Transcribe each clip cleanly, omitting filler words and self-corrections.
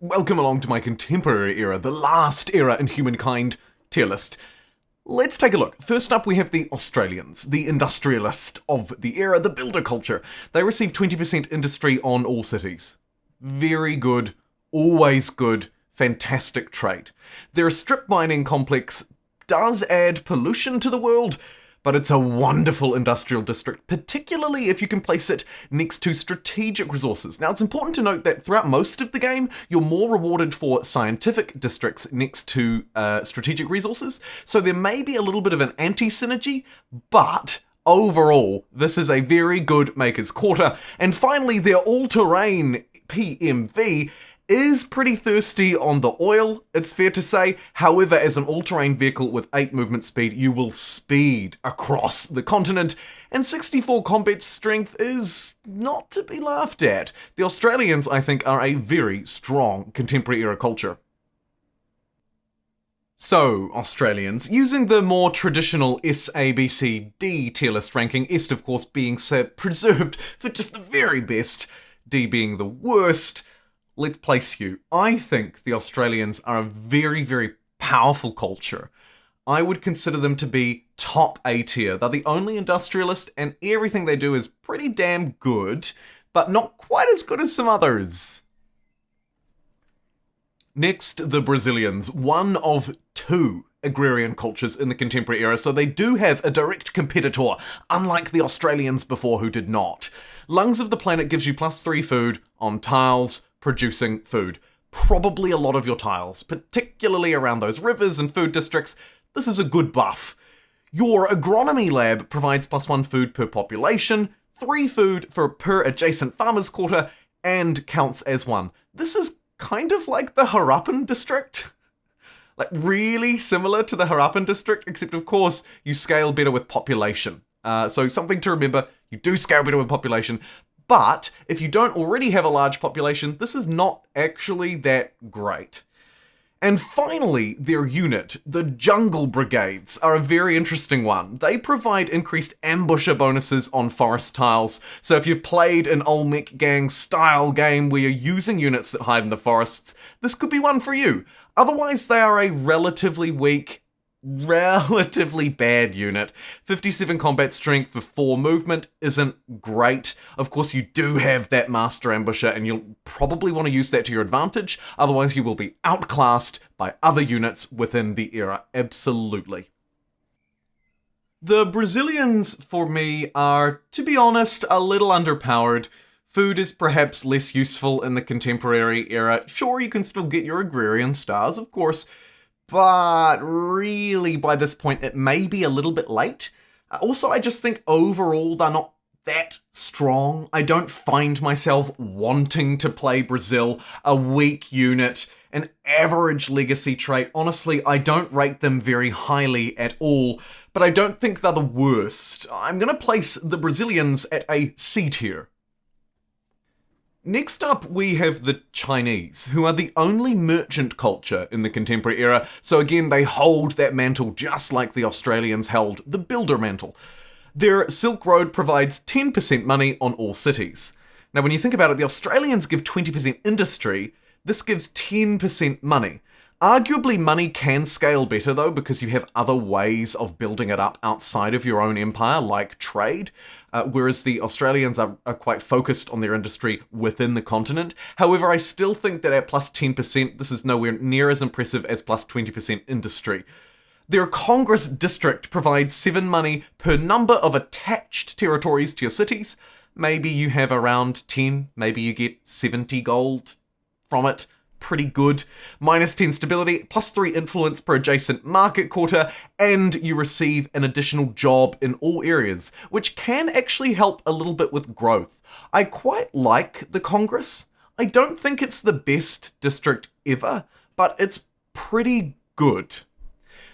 Welcome along to my contemporary era, the last era in humankind tier list. Let's take a look. First up, we have the Australians, the industrialist of the era, the builder culture. They receive 20% industry on all cities. Very good, always good, fantastic trait. Their strip mining complex does add pollution to the world, but it's a wonderful industrial district, particularly if you can place it next to strategic resources. Now, it's important to note that throughout most of the game, you're more rewarded for scientific districts next to strategic resources, so there may be a little bit of an anti-synergy, but overall, this is a very good Maker's Quarter. And finally, their all-terrain PMV is pretty thirsty on the oil, it's fair to say. However, as an all-terrain vehicle with 8 movement speed, you will speed across the continent, and 64 combat strength is not to be laughed at. The Australians, I think, are a very strong contemporary era culture. So, Australians, using the more traditional S, A, B, C, D tier list ranking, S of course being preserved for just the very best, D being the worst, let's place you. I think the Australians are a very, very powerful culture. I would consider them to be top A tier. They're the only industrialist, and everything they do is pretty damn good, but not quite as good as some others. Next, the Brazilians, one of 2 agrarian cultures in the contemporary era, so they do have a direct competitor, unlike the Australians before who did not. Lungs of the Planet gives you +3 food on tiles, producing food. Probably a lot of your tiles, particularly around those rivers and food districts. This is a good buff. Your agronomy lab provides +1 food per population, 3 food per adjacent farmer's quarter, and counts as 1. This is kind of like the Harappan district. Like, really similar to the Harappan district, except of course you scale better with population. So something to remember, you do scale better with population, but if you don't already have a large population, this is not actually that great. And finally, their unit, the Jungle Brigades, are a very interesting one. They provide increased ambusher bonuses on forest tiles, so if you've played an Olmec Gang style game where you're using units that hide in the forests, this could be one for you. Otherwise, they are a relatively weak, relatively bad unit. 57 combat strength for 4 movement isn't great. Of course, you do have that master ambusher, and you'll probably want to use that to your advantage. Otherwise, you will be outclassed by other units within the era. Absolutely. The Brazilians, for me, are, to be honest, a little underpowered. Food is perhaps less useful in the contemporary era. Sure, you can still get your agrarian stars, of course, but really, by this point, it may be a little bit late. Also, I just think overall they're not that strong. I don't find myself wanting to play Brazil, a weak unit, an average legacy trait. Honestly, I don't rate them very highly at all, but I don't think they're the worst. I'm gonna place the Brazilians at a C tier. Next up, we have the Chinese, who are the only merchant culture in the contemporary era, so again, they hold that mantle just like the Australians held the builder mantle. Their Silk Road provides 10% money on all cities. Now, when you think about it, the Australians give 20% industry, this gives 10% money. Arguably, money can scale better though, because you have other ways of building it up outside of your own empire, like trade, whereas the Australians are quite focused on their industry within the continent. However, I still think that at +10%, this is nowhere near as impressive as +20% industry. Their Congress district provides 7 money per number of attached territories to your cities. Maybe you have around 10, maybe you get 70 gold from it. Pretty good. -10 stability, +3 influence per adjacent market quarter, and you receive an additional job in all areas, which can actually help a little bit with growth. I quite like the Congress. I don't think it's the best district ever, but it's pretty good.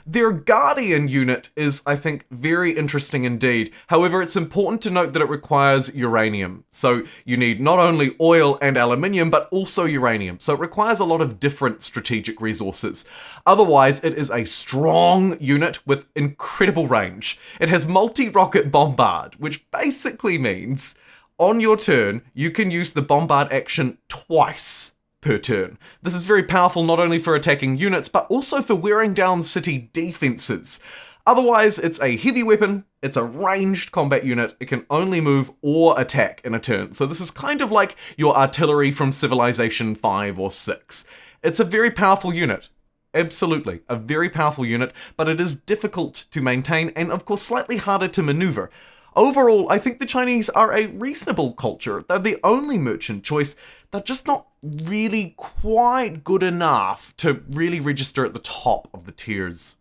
Their Guardian unit is, I think, very interesting indeed. However, it's important to note that it requires uranium. So you need not only oil and aluminium, but also uranium. So it requires a lot of different strategic resources. Otherwise, it is a strong unit with incredible range. It has multi-rocket bombard, which basically means on your turn, you can use the bombard action twice per turn. This is very powerful not only for attacking units, but also for wearing down city defenses. Otherwise, it's a heavy weapon, it's a ranged combat unit, it can only move or attack in a turn. So this is kind of like your artillery from Civilization 5 or 6. It's a very powerful unit. Absolutely, a very powerful unit, but it is difficult to maintain and of course slightly harder to maneuver. Overall, I think the Chinese are a reasonable culture. They're the only merchant choice. They're just not really quite good enough to really register at the top of the tiers.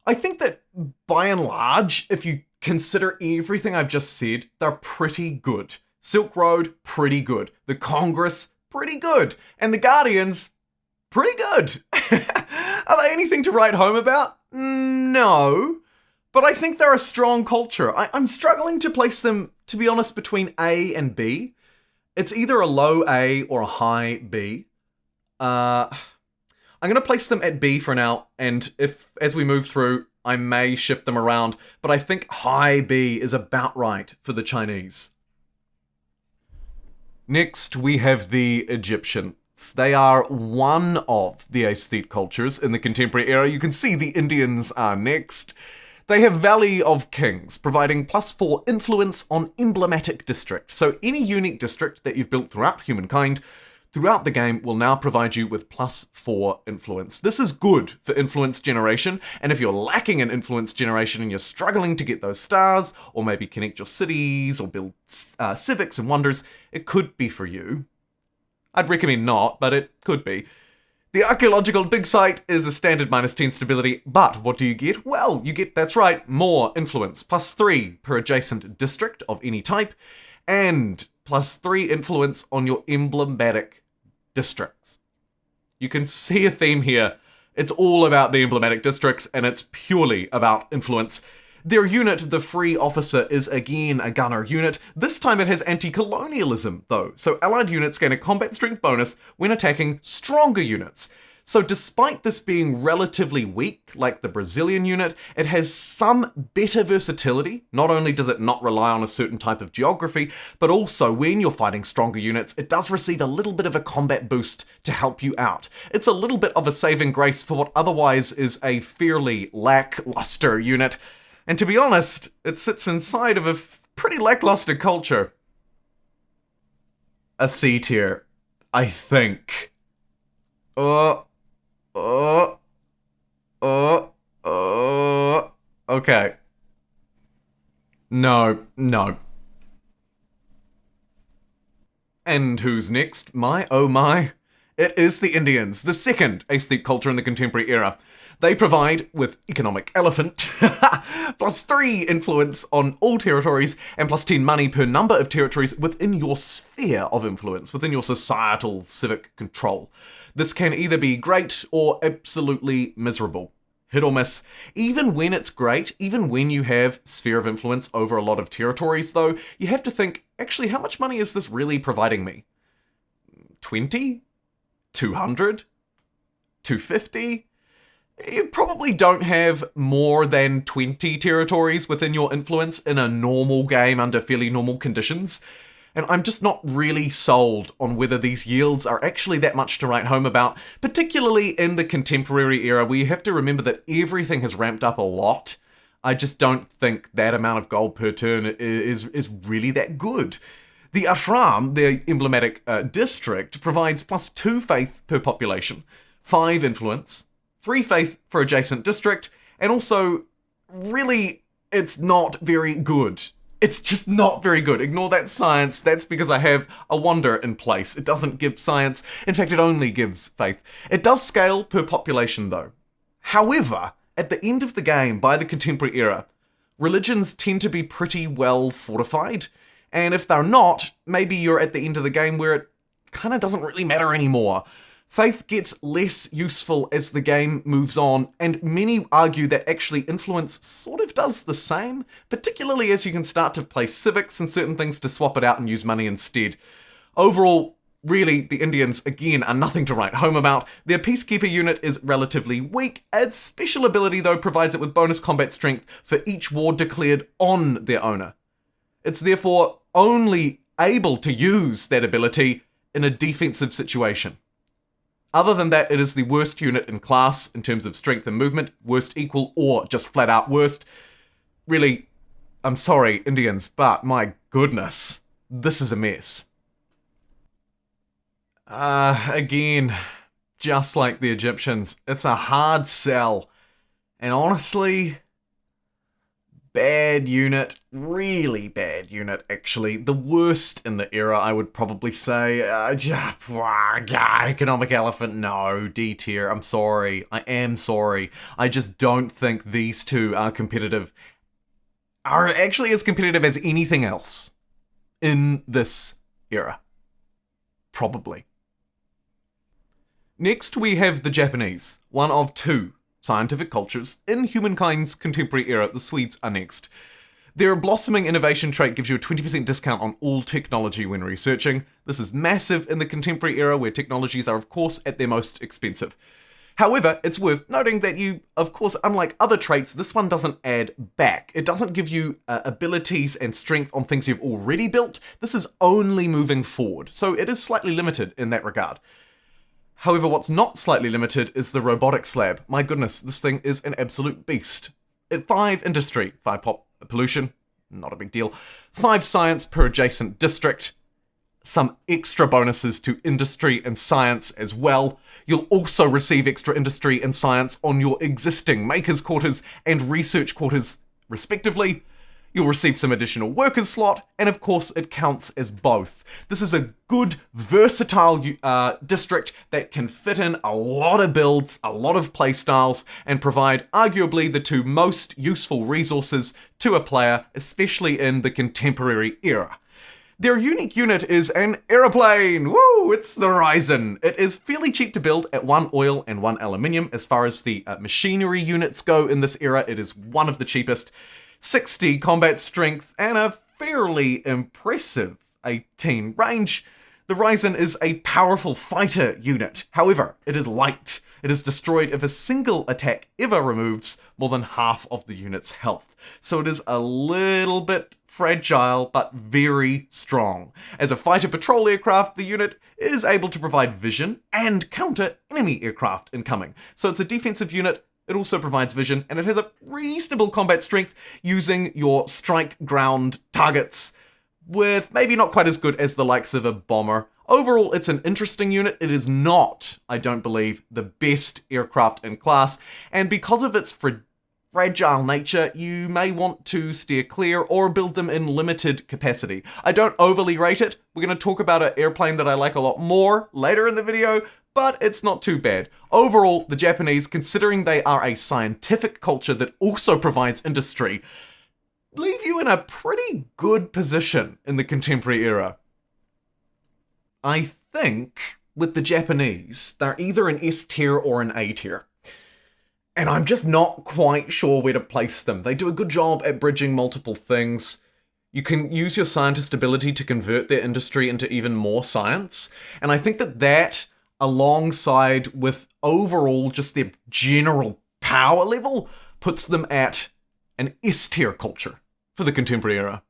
I think that by and large, if you consider everything I've just said, they're pretty good. Silk Road, pretty good. The Congress, pretty good. And the Guardians, pretty good. Are they anything to write home about? No. But I think they're a strong culture. I'm struggling to place them, to be honest, between A and B. It's either a low A or a high B. I'm going to place them at B for now, and if, as we move through, I may shift them around, but I think high B is about right for the Chinese. Next, we have the Egyptians. They are one of the aesthete cultures in the contemporary era. You can see the Indians are next. They have Valley of Kings, providing +4 influence on emblematic district. So any unique district that you've built throughout humankind, throughout the game, will now provide you with +4 influence. This is good for influence generation, and if you're lacking in influence generation and you're struggling to get those stars, or maybe connect your cities, or build civics and wonders, it could be for you. I'd recommend not, but it could be. The archaeological dig site is a standard -10 stability, but what do you get? Well, you get, that's right, more influence, +3 per adjacent district of any type, and +3 influence on your emblematic districts. You can see a theme here. It's all about the emblematic districts, and it's purely about influence. Their unit, the Free Officer, is again a gunner unit. This time it has anti-colonialism, though, so allied units gain a combat strength bonus when attacking stronger units. So despite this being relatively weak, like the Brazilian unit, it has some better versatility. Not only does it not rely on a certain type of geography, but also when you're fighting stronger units, it does receive a little bit of a combat boost to help you out. It's a little bit of a saving grace for what otherwise is a fairly lackluster unit. And to be honest, it sits inside of a pretty lackluster culture. A C tier, I think. Okay. No. And who's next? Oh my. It is the Indians, the second aesthete culture in the contemporary era. They provide, with economic elephant, +3 influence on all territories and +10 money per number of territories within your sphere of influence, within your societal civic control. This can either be great or absolutely miserable. Hit or miss. Even when it's great, even when you have sphere of influence over a lot of territories though, you have to think, actually, how much money is this really providing me? 20? 200? 250? You probably don't have more than 20 territories within your influence in a normal game under fairly normal conditions. And I'm just not really sold on whether these yields are actually that much to write home about, particularly in the contemporary era where you have to remember that everything has ramped up a lot. I just don't think that amount of gold per turn is really that good. The Ashram, their emblematic district, provides +2 faith per population, 5 influence, 3 faith for adjacent district, and also, really, it's not very good. It's just not very good. Ignore that science. That's because I have a wonder in place. It doesn't give science. In fact, it only gives faith. It does scale per population, though. However, at the end of the game, by the contemporary era, religions tend to be pretty well fortified. And if they're not, maybe you're at the end of the game where it kind of doesn't really matter anymore. Faith gets less useful as the game moves on, and many argue that actually influence sort of does the same, particularly as you can start to play civics and certain things to swap it out and use money instead. Overall, really, the Indians, again, are nothing to write home about. Their Peacekeeper unit is relatively weak. Its special ability, though, provides it with bonus combat strength for each war declared on their owner. It's therefore only able to use that ability in a defensive situation. Other than that, it is the worst unit in class in terms of strength and movement, worst equal, or just flat out worst. Really, I'm sorry, Indians, but my goodness, this is a mess. Again, just like the Egyptians, it's a hard sell. And honestly, bad unit, really bad unit, actually. The worst in the era, I would probably say. Economic Elephant, no. D tier, I'm sorry. I am sorry. I just don't think these two are actually as competitive as anything else in this era. Probably. Next, we have the Japanese, one of two scientific cultures in humankind's contemporary era. The Swedes are next. Their blossoming innovation trait gives you a 20% discount on all technology when researching. This is massive in the contemporary era where technologies are, of course, at their most expensive. However, it's worth noting that of course, unlike other traits, this one doesn't add back. It doesn't give you abilities and strength on things you've already built. This is only moving forward, so it is slightly limited in that regard. However, what's not slightly limited is the robotics lab. My goodness, this thing is an absolute beast. At 5 industry, 5 pop pollution, not a big deal. 5 science per adjacent district. Some extra bonuses to industry and science as well. You'll also receive extra industry and science on your existing makers quarters and research quarters, respectively. You'll receive some additional workers slot, and of course it counts as both. This is a good, versatile district that can fit in a lot of builds, a lot of playstyles, and provide arguably the two most useful resources to a player, especially in the contemporary era. Their unique unit is an aeroplane! Woo! It's the Ryzen. It is fairly cheap to build at 1 oil and 1 aluminium. As far as the machinery units go in this era, it is one of the cheapest. 60 combat strength, and a fairly impressive 18 range. The Ryzen is a powerful fighter unit. However, it is light. It is destroyed if a single attack ever removes more than half of the unit's health. So it is a little bit fragile, but very strong. As a fighter patrol aircraft, the unit is able to provide vision and counter enemy aircraft incoming. So it's a defensive unit. It also provides vision, and it has a reasonable combat strength using your strike ground targets, with maybe not quite as good as the likes of a bomber. Overall, it's an interesting unit. It is not, I don't believe, the best aircraft in class, and because of its fragile nature, you may want to steer clear or build them in limited capacity. I don't overly rate it. We're going to talk about an airplane that I like a lot more later in the video, but it's not too bad. Overall, the Japanese, considering they are a scientific culture that also provides industry, leave you in a pretty good position in the contemporary era. I think with the Japanese, they're either an S tier or an A tier. And I'm just not quite sure where to place them. They do a good job at bridging multiple things. You can use your scientist ability to convert their industry into even more science. And I think that alongside with overall just their general power level, puts them at an S-tier culture for the contemporary era.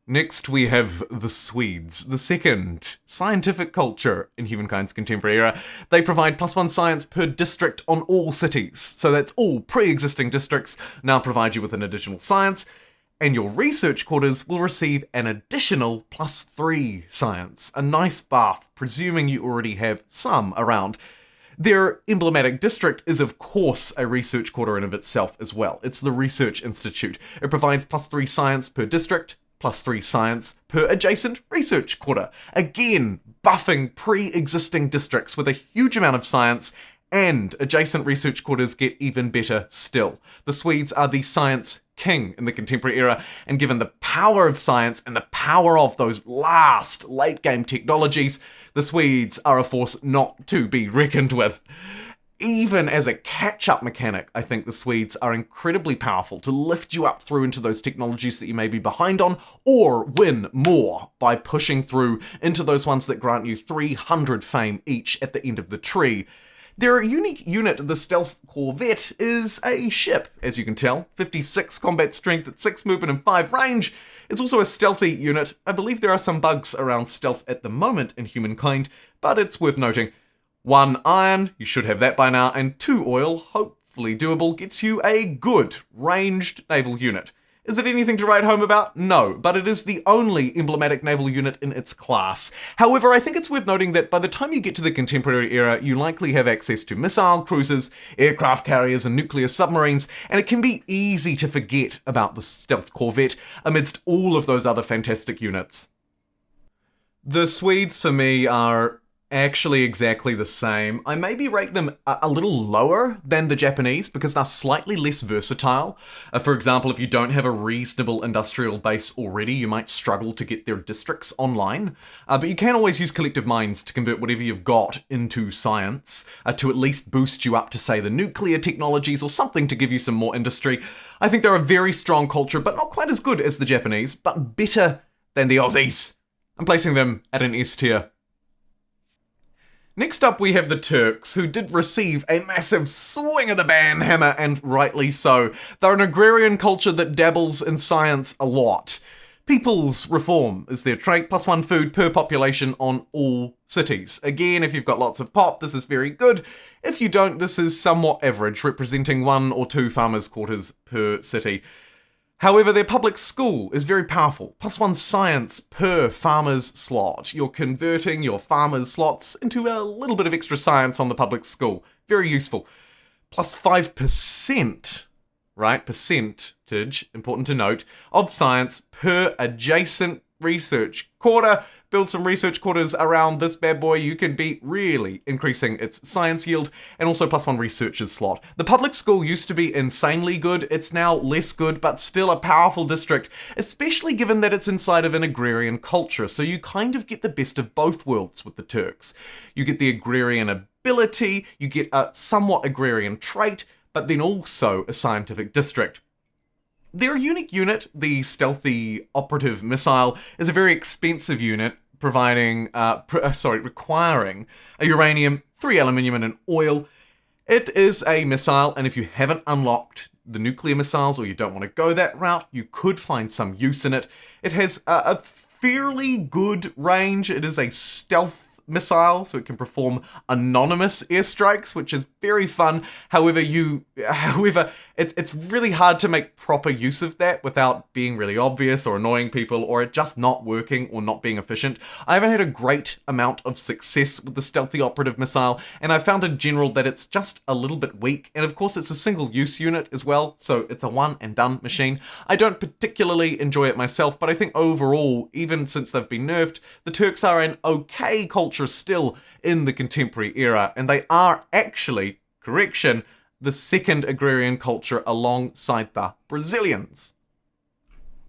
Next, we have the Swedes, the second scientific culture in humankind's contemporary era. They provide +1 science per district on all cities. So that's all pre-existing districts now provide you with an additional science. And your research quarters will receive an additional +3 science. A nice buff, presuming you already have some around. Their emblematic district is of course a research quarter in of itself as well. It's the Research Institute. It provides +3 science per district, +3 science per adjacent research quarter. Again, buffing pre-existing districts with a huge amount of science, and adjacent research quarters get even better still. The Swedes are the science king in the contemporary era, and given the power of science and the power of those last late-game technologies, the Swedes are a force not to be reckoned with. Even as a catch-up mechanic, I think the Swedes are incredibly powerful to lift you up through into those technologies that you may be behind on, or win more by pushing through into those ones that grant you 300 fame each at the end of the tree. Their unique unit, the Stealth Corvette, is a ship, as you can tell. 56 combat strength at 6 movement and 5 range. It's also a stealthy unit. I believe there are some bugs around stealth at the moment in Humankind, but it's worth noting. 1 iron, you should have that by now, and 2 oil, hopefully doable, gets you a good ranged naval unit. Is it anything to write home about? No, but it is the only emblematic naval unit in its class. However, I think it's worth noting that by the time you get to the contemporary era, you likely have access to missile cruisers, aircraft carriers, and nuclear submarines, and it can be easy to forget about the Stealth Corvette amidst all of those other fantastic units. The Swedes, for me, are actually exactly the same. I maybe rate them a little lower than the Japanese because they're slightly less versatile. For example, if you don't have a reasonable industrial base already, you might struggle to get their districts online. But you can always use collective minds to convert whatever you've got into science, to at least boost you up to, say, the nuclear technologies or something to give you some more industry. I think they're a very strong culture, but not quite as good as the Japanese, but better than the Aussies. I'm placing them at an S tier. Next up we have the Turks, who did receive a massive swing of the ban hammer, and rightly so. They're an agrarian culture that dabbles in science a lot. People's reform is their trait, +1 food per population on all cities. Again, if you've got lots of pop, this is very good. If you don't, this is somewhat average, representing 1 or 2 farmers' quarters per city. However, their public school is very powerful. +1 science per farmer's slot. You're converting your farmer's slots into a little bit of extra science on the public school. Very useful. +5%, right? Percentage, important to note, of science per adjacent research quarter. Build some research quarters around this bad boy, you can be really increasing its science yield, and also +1 researcher's slot. The public school used to be insanely good, it's now less good, but still a powerful district, especially given that it's inside of an agrarian culture, so you kind of get the best of both worlds with the Turks. You get the agrarian ability, you get a somewhat agrarian trait, but then also a scientific district. Their unique unit, the Stealthy Operative Missile, is a very expensive unit, requiring a uranium, 3 aluminium, and an oil. It is a missile, and if you haven't unlocked the nuclear missiles, or you don't want to go that route, you could find some use in it. It has a fairly good range. It is a stealth missile, so it can perform anonymous airstrikes, which is very fun. However, it's really hard to make proper use of that without being really obvious or annoying people, or it just not working or not being efficient. I haven't had a great amount of success with the Stealthy Operative Missile, and I found in general that it's just a little bit weak, and of course it's a single-use unit as well, so it's a one-and-done machine. I don't particularly enjoy it myself, but I think overall, even since they've been nerfed, the Turks are an okay culture still in the contemporary era, and they are actually, correction, the second agrarian culture alongside the Brazilians.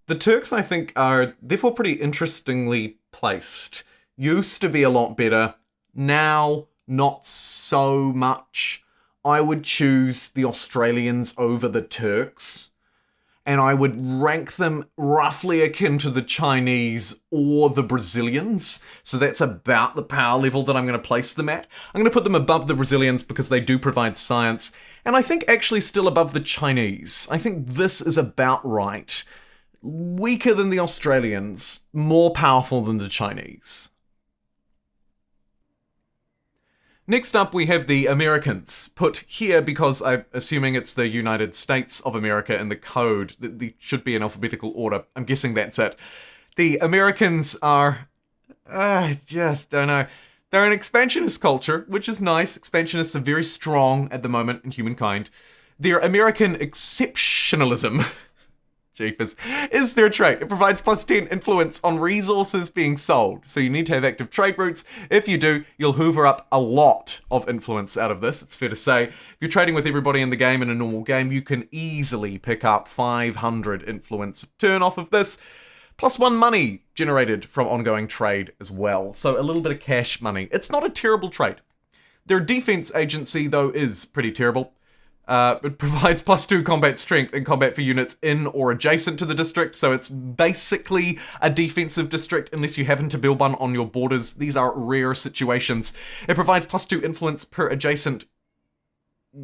The Turks, I think, are therefore pretty interestingly placed. Used to be a lot better, now not so much. I would choose the Australians over the Turks, and I would rank them roughly akin to the Chinese or the Brazilians. So that's about the power level that I'm going to place them at. I'm going to put them above the Brazilians because they do provide science, and I think actually still above the Chinese. I think this is about right. Weaker than the Australians, more powerful than the Chinese. Next up, we have the Americans, put here because I'm assuming it's the United States of America in the code. They should be in alphabetical order. I'm guessing that's it. The Americans are... I just don't know. They're an expansionist culture, which is nice. Expansionists are very strong at the moment in humankind. Their American exceptionalism... Jeepers, is their trait. It provides +10 influence on resources being sold. So you need to have active trade routes. If you do, you'll hoover up a lot of influence out of this, it's fair to say. If you're trading with everybody in the game in a normal game, you can easily pick up 500 influence turn off of this. +1 money generated from ongoing trade as well. So a little bit of cash money. It's not a terrible trait. Their defense agency, though, is pretty terrible. It provides +2 combat strength in combat for units in or adjacent to the district, so it's basically a defensive district unless you happen to build one on your borders. These are rare situations. It provides +2 influence per adjacent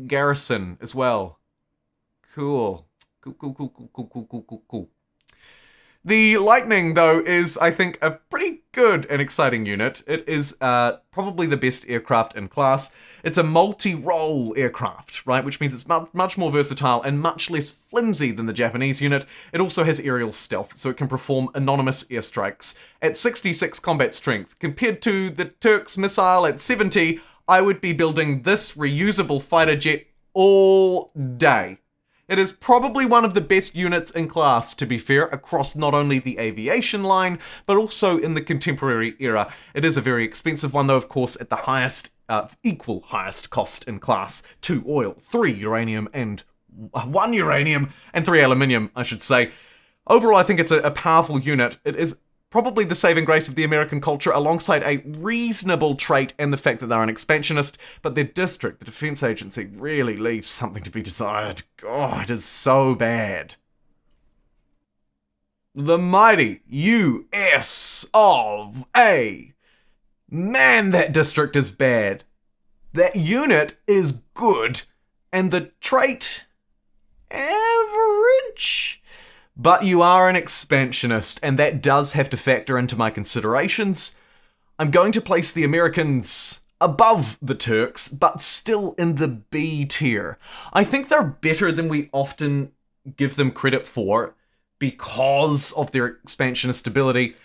garrison as well. Cool. Cool. The Lightning, though, is, I think, a pretty good and exciting unit. It is probably the best aircraft in class. It's a multi-role aircraft, right? Which means it's much more versatile and much less flimsy than the Japanese unit. It also has aerial stealth, so it can perform anonymous airstrikes. At 66 combat strength, compared to the Turks missile at 70, I would be building this reusable fighter jet all day. It is probably one of the best units in class, to be fair, across not only the aviation line, but also in the contemporary era. It is a very expensive one, though, of course, at the equal highest cost in class. 2 oil, 3 uranium, and 1 uranium, and 3 aluminium, I should say. Overall, I think it's a powerful unit. It is probably the saving grace of the American culture, alongside a reasonable trait and the fact that they're an expansionist, but their district, the Defense Agency, really leaves something to be desired. God, it is so bad. The mighty US of A. Man, that district is bad. That unit is good, and the trait, average. But you are an expansionist, and that does have to factor into my considerations. I'm going to place the Americans above the Turks, but still in the B tier. I think they're better than we often give them credit for because of their expansionist ability.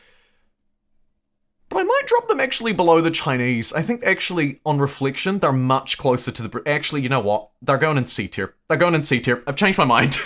But I might drop them actually below the Chinese. I think actually, on reflection, they're much closer to the... Actually, you know what? They're going in C tier. I've changed my mind.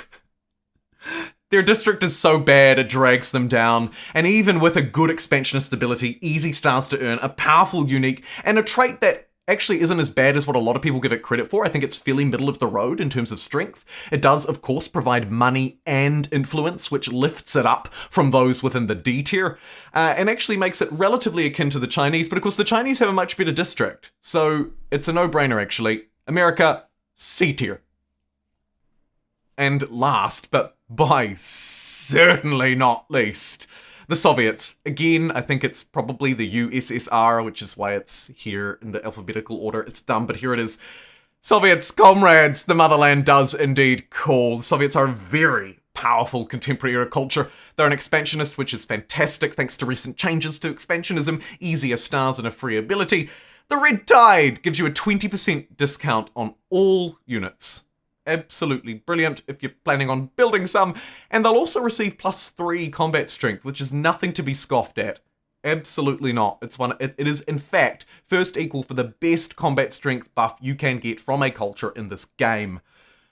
Their district is so bad it drags them down, and even with a good expansionist ability, easy stars to earn, a powerful unique, and a trait that actually isn't as bad as what a lot of people give it credit for. I think it's fairly middle of the road in terms of strength. It does, of course, provide money and influence, which lifts it up from those within the D tier, and actually makes it relatively akin to the Chinese, but of course the Chinese have a much better district, so it's a no-brainer actually. America, C tier. And last, but by certainly not least, the Soviets. Again, I think it's probably the USSR, which is why it's here in the alphabetical order. It's dumb, but here it is. Soviets, comrades, the motherland does indeed call. The Soviets are a very powerful contemporary era culture. They're an expansionist, which is fantastic thanks to recent changes to expansionism, easier stars, and a free ability. The Red Tide gives you a 20% discount on all units. Absolutely brilliant if you're planning on building some, and they'll also receive +3 combat strength, which is nothing to be scoffed at. Absolutely not. It is in fact first equal for the best combat strength buff you can get from a culture in this game.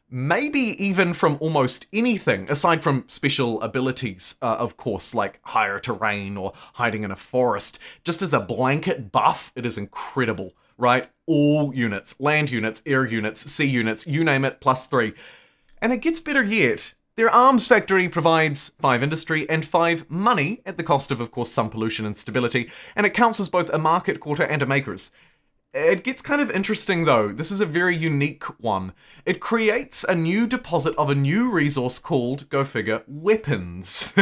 Maybe even from almost anything, aside from special abilities, of course, like higher terrain or hiding in a forest. Just as a blanket buff, it is incredible. Right? All units, land units, air units, sea units, you name it, +3. And it gets better yet. Their arms factory provides 5 industry and 5 money at the cost of course, some pollution and stability, and it counts as both a market quarter and a makers. It gets kind of interesting though. This is a very unique one. It creates a new deposit of a new resource called, go figure, weapons.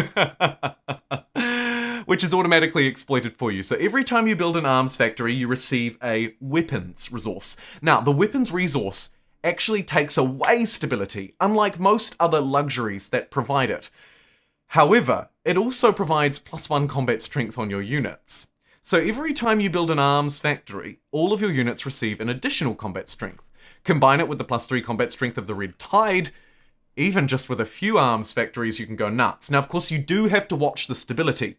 Which is automatically exploited for you. So every time you build an arms factory, you receive a weapons resource. Now, the weapons resource actually takes away stability, unlike most other luxuries that provide it. However, it also provides +1 combat strength on your units. So every time you build an arms factory, all of your units receive an additional combat strength. Combine it with the +3 combat strength of the Red Tide, even just with a few arms factories, you can go nuts. Now, of course, you do have to watch the stability.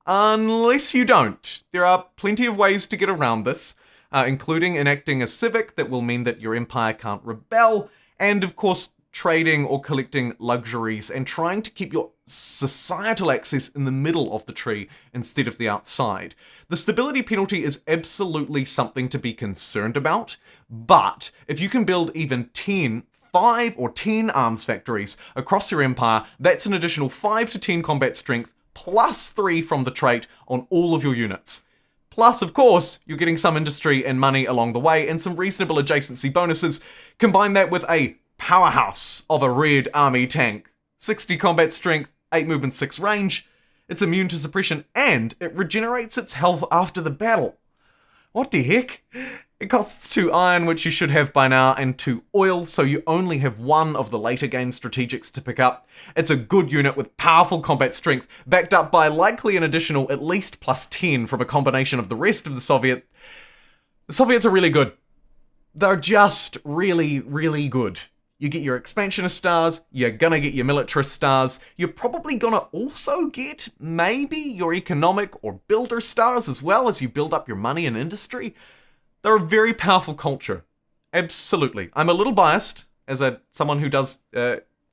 Unless you don't. There are plenty of ways to get around this, including enacting a civic that will mean that your empire can't rebel, and of course, trading or collecting luxuries and trying to keep your societal access in the middle of the tree instead of the outside. The stability penalty is absolutely something to be concerned about, but if you can build even 5 or 10 arms factories across your empire, that's an additional 5 to 10 combat strength +3 from the trait on all of your units. Plus, of course, you're getting some industry and money along the way and some reasonable adjacency bonuses. Combine that with a powerhouse of a red army tank. 60 combat strength, 8 movement, 6 range. It's immune to suppression and it regenerates its health after the battle. What the heck? It costs 2 iron, which you should have by now, and 2 oil, so you only have one of the later game strategics to pick up. It's a good unit with powerful combat strength, backed up by likely an additional at least plus 10 from a combination of the rest of the Soviet. The Soviets are really good. They're just really, really good. You get your expansionist stars, you're gonna get your militarist stars, you're probably gonna also get maybe your economic or builder stars as well as you build up your money and industry. They're a very powerful culture. Absolutely. I'm a little biased as someone who does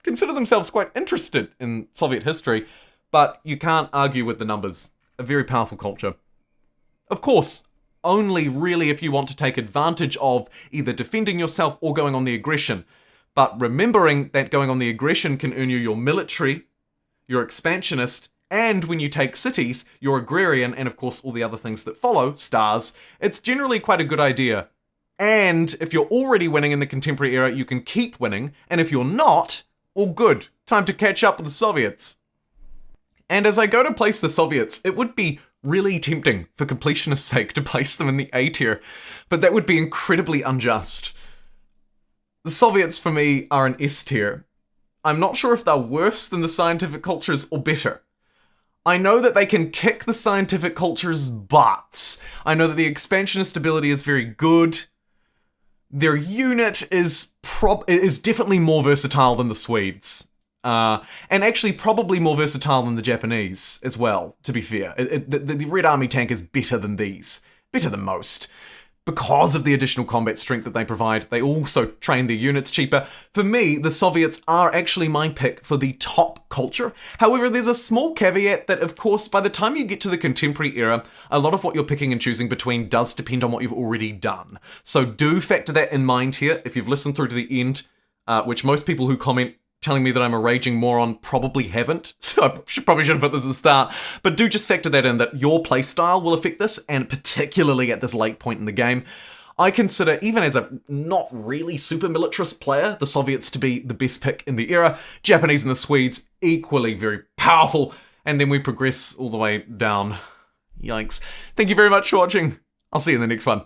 consider themselves quite interested in Soviet history, but you can't argue with the numbers. A very powerful culture. Of course, only really if you want to take advantage of either defending yourself or going on the aggression. But remembering that going on the aggression can earn you your military, your expansionist, and when you take cities, your agrarian, and of course all the other things that follow, stars, it's generally quite a good idea. And if you're already winning in the contemporary era, you can keep winning, and if you're not, all good. Time to catch up with the Soviets. And as I go to place the Soviets, it would be really tempting, for completionist's sake, to place them in the A tier, but that would be incredibly unjust. The Soviets, for me, are an S tier. I'm not sure if they're worse than the scientific cultures or better. I know that they can kick the scientific culture's butts. I know that the expansionist ability is very good. Their unit is definitely more versatile than the Swedes. And actually probably more versatile than the Japanese as well, to be fair. The Red Army tank is better than these. Better than most. Because of the additional combat strength that they provide, they also train their units cheaper. For me, the Soviets are actually my pick for the top culture. However, there's a small caveat that, of course, by the time you get to the contemporary era, a lot of what you're picking and choosing between does depend on what you've already done. So do factor that in mind here if you've listened through to the end, which most people who comment telling me that I'm a raging moron probably haven't, so I probably should have put this at the start, but do just factor that in, that your playstyle will affect this, and particularly at this late point in the game. I consider, even as a not really super militarist player, the Soviets to be the best pick in the era, Japanese and the Swedes equally very powerful, and then we progress all the way down. Yikes. Thank you very much for watching. I'll see you in the next one.